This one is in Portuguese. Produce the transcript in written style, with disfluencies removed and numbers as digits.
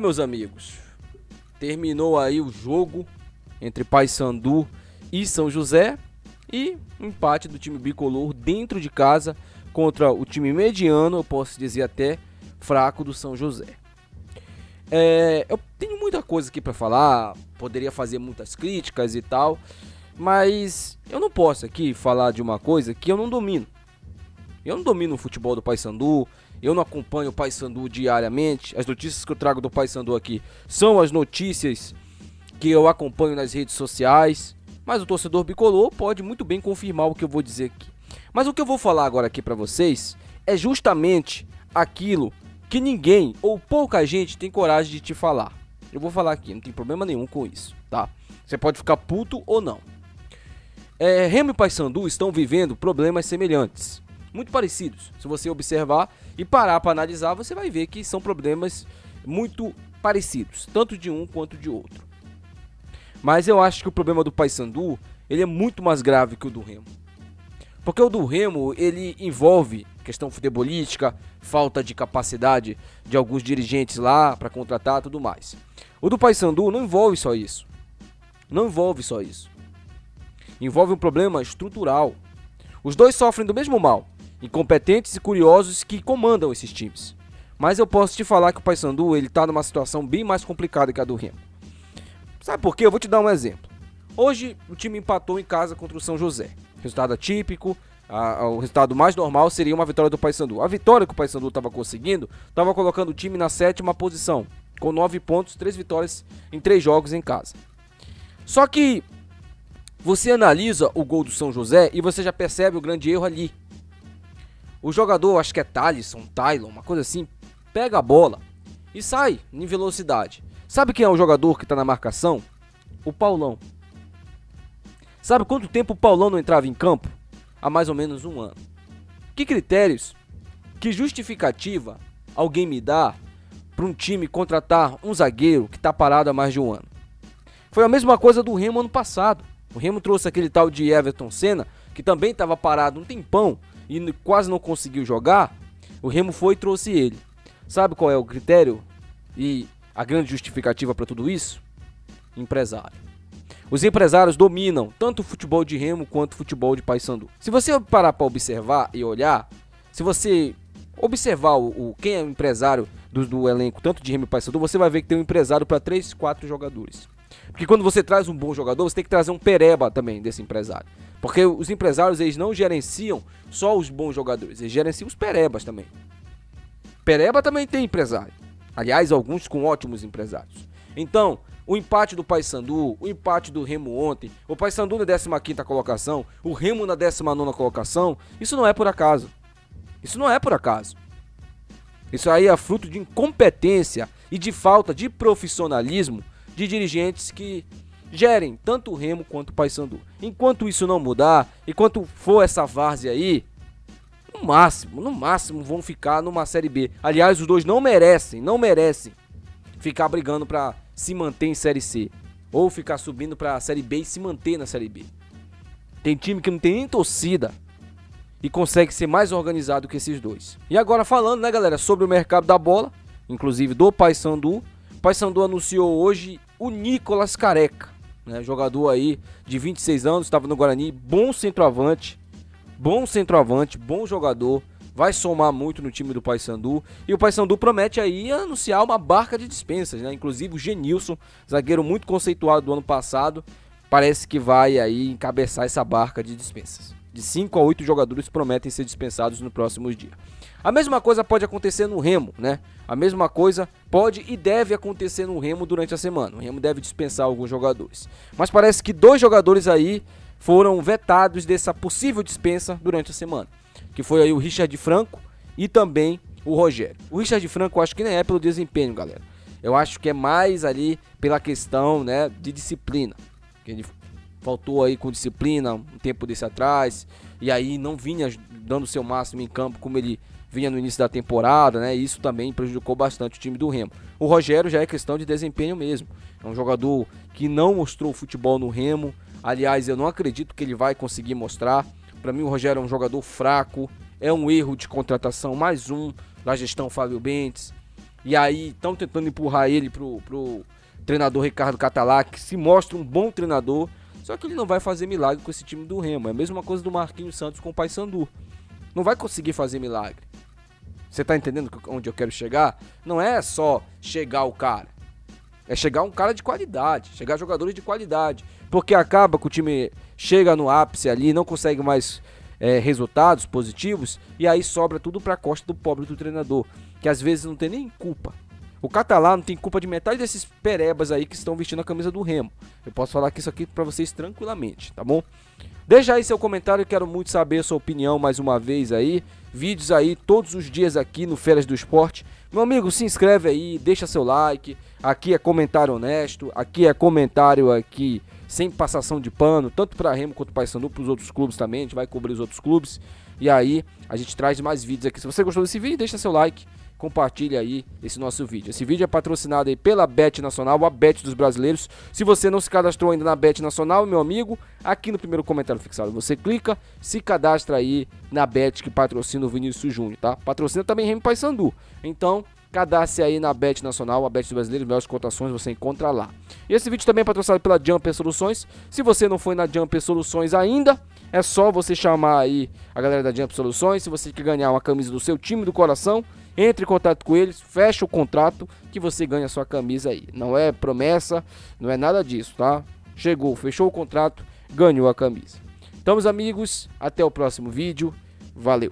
Meus amigos, terminou aí o jogo entre Paysandu e São José e um empate do time bicolor dentro de casa contra o time mediano, eu posso dizer até fraco, do São José. Eu tenho muita coisa aqui para falar, poderia fazer muitas críticas e tal, mas eu não posso aqui falar de uma coisa que eu não domino. Eu não domino o futebol do Paysandu, eu não acompanho o Paysandu diariamente. As notícias que eu trago do Paysandu aqui são as notícias que eu acompanho nas redes sociais, mas o torcedor bicolor pode muito bem confirmar o que eu vou dizer aqui. Mas o que eu vou falar agora aqui para vocês é justamente aquilo que ninguém ou pouca gente tem coragem de te falar. Eu vou falar aqui, não tem problema nenhum com isso, tá? Você pode ficar puto ou não. Remo e Paysandu estão vivendo problemas semelhantes, muito parecidos. Se você observar e parar para analisar, você vai ver que são problemas muito parecidos, tanto de um quanto de outro. Mas eu acho que o problema do Paysandu, ele é muito mais grave que o do Remo. Porque o do Remo, ele envolve questão futebolística, falta de capacidade de alguns dirigentes lá para contratar e tudo mais. O do Paysandu não envolve só isso. Não envolve só isso. Envolve um problema estrutural. Os dois sofrem do mesmo mal, incompetentes e curiosos que comandam esses times. Mas eu posso te falar que o Paysandu, ele tá numa situação bem mais complicada que a do Remo. Sabe por quê? Eu vou te dar um exemplo. Hoje o time empatou em casa contra o São José. Resultado atípico, o resultado mais normal seria uma vitória do Paysandu. A vitória que o Paysandu estava conseguindo, estava colocando o time na 7ª posição, com 9 pontos, 3 vitórias em 3 jogos em casa. Só que você analisa o gol do São José e você já percebe o grande erro ali. O jogador, acho que é Tylon, uma coisa assim, pega a bola e sai em velocidade. Sabe quem é o jogador que está na marcação? O Paulão. Sabe quanto tempo o Paulão não entrava em campo? Há mais ou menos 1 ano. Que critérios, que justificativa alguém me dá para um time contratar um zagueiro que está parado há mais de 1 ano? Foi a mesma coisa do Remo ano passado. O Remo trouxe aquele tal de Everton Senna, que também estava parado um tempão e quase não conseguiu jogar. O Remo foi e trouxe ele. Sabe qual é o critério e a grande justificativa para tudo isso? Empresário. Os empresários dominam tanto o futebol de Remo quanto o futebol de Paysandu. Se você parar para observar e olhar, se você observar quem é o empresário do elenco, tanto de Remo e Paysandu, você vai ver que tem um empresário para 3, 4 jogadores. Porque quando você traz um bom jogador, você tem que trazer um pereba também desse empresário. Porque os empresários, eles não gerenciam só os bons jogadores, eles gerenciam os perebas também. Pereba também tem empresário. Aliás, alguns com ótimos empresários. Então, o empate do Paysandu, o empate do Remo ontem, o Paysandu na 15ª colocação, o Remo na 19ª colocação, isso não é por acaso. Isso não é por acaso. Isso aí é fruto de incompetência e de falta de profissionalismo de dirigentes que gerem tanto o Remo quanto o Paysandu. Enquanto isso não mudar, enquanto for essa várzea aí, no máximo vão ficar numa Série B. Aliás, os dois não merecem ficar brigando para se manter em Série C, ou ficar subindo para a Série B e se manter na Série B. Tem time que não tem nem torcida e consegue ser mais organizado que esses dois. E agora falando, né, galera, sobre o mercado da bola, inclusive do Paysandu. O Paysandu anunciou hoje o Nicolas Careca, né, jogador aí de 26 anos, estava no Guarani, bom centroavante, bom jogador, vai somar muito no time do Paysandu. E o Paysandu promete aí anunciar uma barca de dispensas, né? Inclusive o Genilson, zagueiro muito conceituado do ano passado, parece que vai aí encabeçar essa barca de dispensas. De 5 a 8 jogadores prometem ser dispensados no próximo dia. A mesma coisa pode acontecer no Remo, né? A mesma coisa pode e deve acontecer no Remo durante a semana. O Remo deve dispensar alguns jogadores. Mas parece que 2 jogadores aí foram vetados dessa possível dispensa durante a semana. Que foi aí o Richard Franco e também o Rogério. O Richard Franco eu acho que nem é pelo desempenho, galera. Eu acho que é mais ali pela questão, né, de disciplina. Que ele faltou aí com disciplina um tempo desse atrás. E aí não vinha dando o seu máximo em campo como ele vinha no início da temporada, né? E isso também prejudicou bastante o time do Remo. O Rogério já é questão de desempenho mesmo. É um jogador que não mostrou futebol no Remo. Aliás, eu não acredito que ele vai conseguir mostrar. Para mim o Rogério é um jogador fraco, é um erro de contratação, mais um da gestão Fábio Bentes. E aí estão tentando empurrar ele pro treinador Ricardo Catalá, que se mostra um bom treinador. Só que ele não vai fazer milagre com esse time do Remo. É a mesma coisa do Marquinhos Santos com o Paysandu. Não vai conseguir fazer milagre. Você tá entendendo onde eu quero chegar? Não é só chegar o cara. É chegar um cara de qualidade. Chegar jogadores de qualidade. Porque acaba que o time chega no ápice ali, não consegue mais resultados positivos. E aí sobra tudo pra costa do pobre do treinador. Que às vezes não tem nem culpa. O Catalá não tem culpa de metade desses perebas aí que estão vestindo a camisa do Remo. Eu posso falar isso aqui pra vocês tranquilamente, tá bom? Deixa aí seu comentário, eu quero muito saber a sua opinião mais uma vez aí. Vídeos aí todos os dias aqui no Férias do Esporte. Meu amigo, se inscreve aí, deixa seu like. Aqui é comentário honesto, aqui é comentário aqui sem passação de pano, tanto para Remo quanto para Paysandu, para os outros clubes também. A gente vai cobrir os outros clubes. E aí a gente traz mais vídeos aqui. Se você gostou desse vídeo, deixa seu like. Compartilha aí esse nosso vídeo. Esse vídeo é patrocinado aí pela Bet Nacional, a Bet dos brasileiros. Se você não se cadastrou ainda na Bet Nacional, meu amigo, aqui no primeiro comentário fixado você clica, se cadastra aí na Bet que patrocina o Vinícius Júnior, tá? Patrocina também Remo e Paysandu. Então, cadastre aí na Bet Nacional, a Bet dos brasileiros, melhores cotações você encontra lá. E esse vídeo também é patrocinado pela Jumper Soluções. Se você não foi na Jumper Soluções ainda, é só você chamar aí a galera da Jumper Soluções. Se você quer ganhar uma camisa do seu time do coração, entre em contato com eles, fecha o contrato que você ganha a sua camisa aí. Não é promessa, não é nada disso, tá? Chegou, fechou o contrato, ganhou a camisa. Então, meus amigos, até o próximo vídeo. Valeu!